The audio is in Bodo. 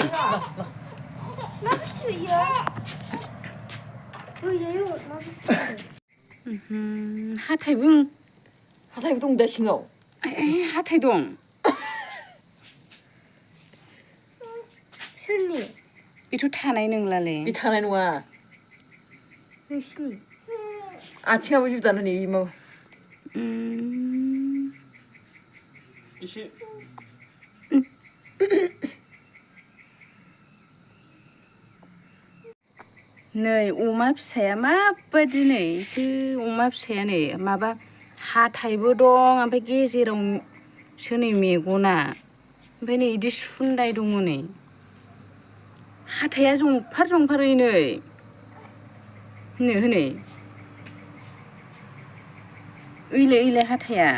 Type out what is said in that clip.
Ma bist du hier? Oh, ja, Junge, ma bist du hier? हाथायबो हाथायबो दं दा सिङाव हाथाय दं सोरनि? बेथ' थानाय नंलालै बे थानाय नङा नोंसिनि? आथिङाबो जुदानो नै माबा एसे नै अमा फिसाया माबायदि नै एसे अमा फिसाया नै माबा हाथायबो दं ओमफ्राय गेजेरावसो नै मेगना ओमफ्राय नै बिदि सुन्दाय दङ नै हाथाया जंफार जंफारै नै हनै ओइलाय हाथाया